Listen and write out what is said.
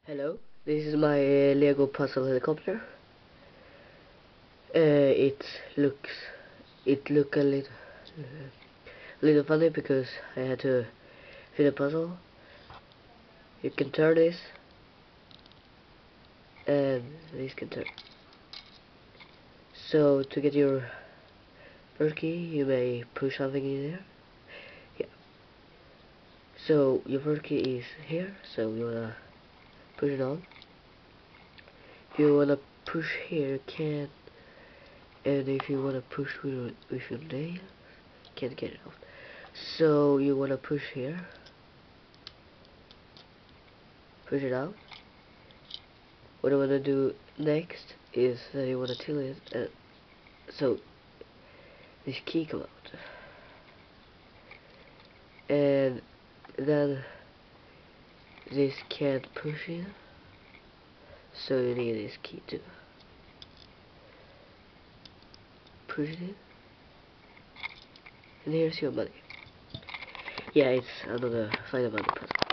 Hello, this is my Lego puzzle helicopter. It looks a little funny because I had to fit a puzzle. You can turn this, and this can turn. So to get your bird key, you may push something in there. Yeah. So your bird key is here. So you wanna push it on. If you wanna push here, you can. And if you wanna push with your nail, you can't get it off. So you wanna push here. Push it out. What I wanna do next is that you wanna tilt it, so this key come out, and then this can't push in, so you need this key to push it in, and here's your money. Yeah, it's another final money puzzle.